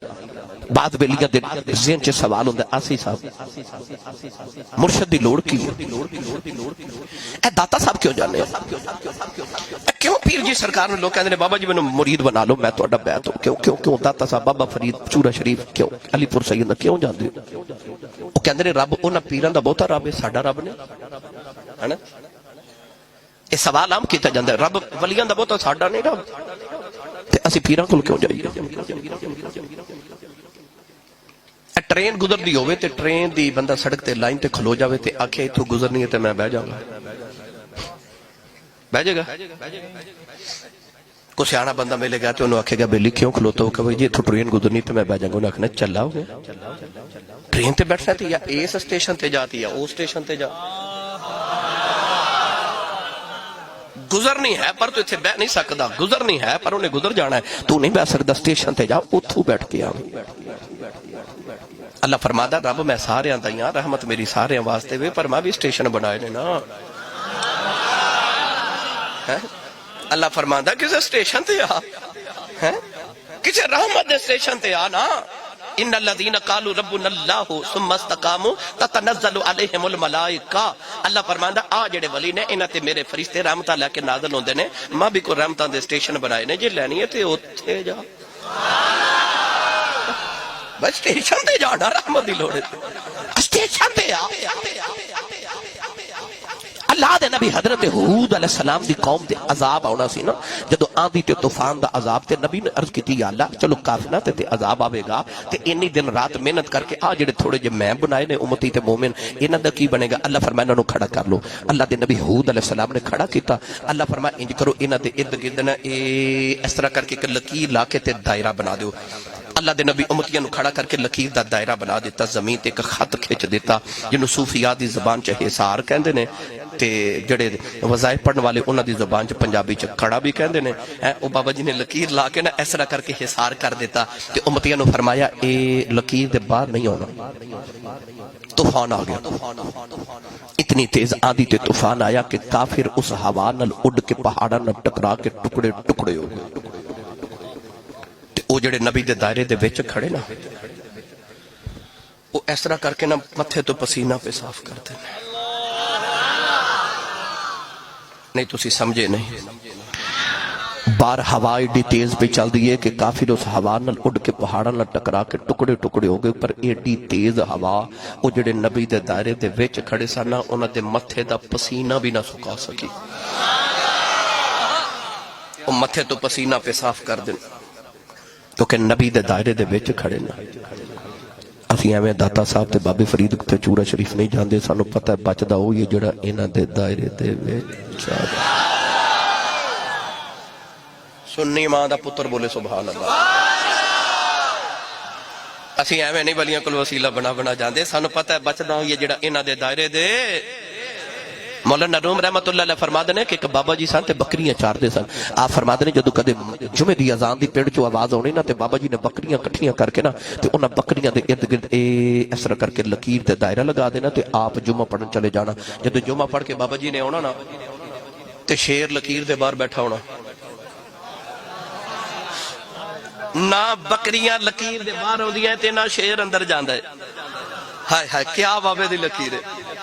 بعد ویلیاں دے ذہن چ سوال ہوندا آسی صاحب مرشد دی لوڑ کی اے داتا صاحب کیوں جانے کیوں پیر جی سرکار نے لوگ کہندے نے بابا جی مینوں مرید بنا لو میں تہاڈا بیعت ہوں کیوں داتا صاحب بابا فرید چورا شریف کیوں علی پور سید کیوں جاندے او کہندے نے رب انہاں پیراں دا بہتا رب ہے ساڈا رب نے ہے نا یہ سوال عام کیتا جاندا ہے رب ولیاں دا بہتا ساڈا نہیں رب تے اسی پیراں کول کیوں جائیے ٹرین گزر دی ہوئے تے ٹرین دی بندہ سڑک تے لائن تے کھلو جاوے تے آکھے اتھو گزرنی ہے تے میں بہ جاؤں گا بہ جائے گا کو سیانا بندہ ملے گا تے انہوں آکھے گا بیلی کیوں کھلوتا ہو کہ جی اتھو ٹرین گزرنی تے میں بہ جاؤں گا انہوں آکھنا چلا ہو گیا ٹرین تے بیٹھنا تے یا ایس اسٹیشن تے جاتی یا او اسٹیشن تے جا گزرنی ہے پر تو اتھے بہ نہیں سکتا گزرنی ہے پر انہیں گزر جانا ہے تو نہیں بہ سکتا اسٹیشن تے جا اتھو بیٹھ کے آؤں اللہ فرمادا رب میں سارے آندائیاں رحمت میری سارے واسطے ہوئے پر میں بھی اسٹیشن بنائے نے نا اللہ فرمادا کسے اسٹیشن تے آ کسے رحمت دے اسٹیشن تے آ نا ان الذین قالوا ربنا اللہ ثم استقاموا تتنزل علیہم الملائکہ اللہ فرمادا آ جڑے ولی نے انہاں تے میرے فرشتے رحمتاں لے کے نازل ہوندے نے میں بھی کوئی رحمتاں دے اسٹیشن بنائے نے جے لینی ہے تے اوتھے جا بس اسٹیشن تے جانا رحمت دی لوڑ اسٹیشن تے آ اللہ دے نبی حضرت ہود علیہ السلام دی قوم دے عذاب آنا سی نا جدو آندھی تے طوفان دا عذاب تے نبی نے عرض کیتی یا اللہ چلو کافنا تے عذاب آوے گا تے انی دن رات محنت کر کے آ جڑے تھوڑے جے میں بنائے نے امتی تے مومن انہاں دا کی بنے گا اللہ فرمایا انہاں نو کھڑا کر لو اللہ دے نبی ہود علیہ السلام نے کھڑا کیتا اللہ فرمایا انج کرو انہاں دے ارد گرد نا اس طرح کر کے ایک لکیر لا کے تے دائرہ بنا دیو اللہ دے نبی امتیاں نو کھڑا کر کے لکیر دا دائرہ بنا دیتا زمین تے ایک خط کھچ دیتا جنہوں صوفیاء دی زبان چ حصار کہندے نے تے جڑے وظائف پڑھن والے انہاں دی زبان چ پنجابی چ کھڑا بھی کہندے نے او بابا جی نے لکیر لا کے نا اس طرح کر کے حصار کر دیتا تے امتیاں نو فرمایا اے لکیر دے باہر نہیں ہونا طوفان آ گیا اتنی تیز آندھی تے طوفان آیا کہ کافر اس ہوا نال اڑ کے پہاڑاں نال ٹکرا کے ٹکڑے ٹکڑے ہو گئے او جڑے نبی دے دائرے دے وچ کھڑے نا او اس طرح کر کے نا متھے تو پسینہ پہ صاف کرتے ہیں نہیں تسی سمجھے نہیں بار ہوا ایڈی تیز پہ چل دی ہے کہ کافر اس ہوا نال اڑ کے پہاڑاں نال ٹکرا کے ٹکڑے ٹکڑے ہو گئے پر ایڈی تیز ہوا او جڑے نبی دے دائرے دے وچ کھڑے سن انہاں دے متھے دا پسینہ بھی نہ سکا سکی او متھے تو پسینہ پہ صاف کر دیں کیونکہ نبی دے دائرے دے وچ کھڑے نا اسی ایویں داتا صاحب تے بابے فرید تے چورا شریف نہیں جاندے سانو پتہ ہے بچدا او یہ جڑا انہاں دے دائرے دے وچ سنی ماں دا پتر بولے سبحان اللہ اسی ایویں نہیں ولیاں کول وسیلہ بنا جاندے سانو پتہ ہے بچدا او یہ جڑا انہاں دے دائرے دے مولانا روم رحمت اللہ علیہ فرما دے کہ ایک بابا جی سن تے بکریاں چار دے سن آپ فرما دے جدو کدے جمعے دی اذان دی پیڑ چو آواز ہونی نا تے بابا جی نے بکریاں کٹھیاں کر کے نا تے انہاں بکریاں دے ارد گرد اس طرح کر کے لکیر تے دائرہ لگا دینا تے آپ جمعہ پڑھن چلے جانا جدو جمعہ پڑھ کے بابا جی نے آنا نا تے شیر لکیر دے باہر بیٹھا ہونا نہ بکریاں لکیر دے باہر ہوندیاں تے نہ شیر اندر جاندا ہے ہائے ہائے کیا بابے دی لکیر ہے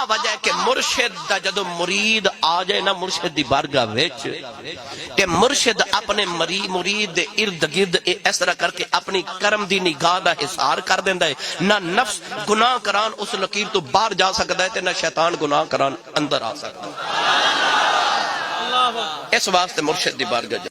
وجہ ہے کہ مرشد دا جدو مرید آ جائے نا مرشد دی بارگاہ وچ کہ مرشد اپنے مرید دے ارد گرد اس طرح کر کے اپنی کرم دی نگاہ دا حصار کر دیندا ہے نہ نفس گناہ کران اس لکیر تو باہر جا سکتا ہے تے نہ شیطان گناہ کران اندر آ سکتا ہے اس واسطے مرشد دی بارگاہ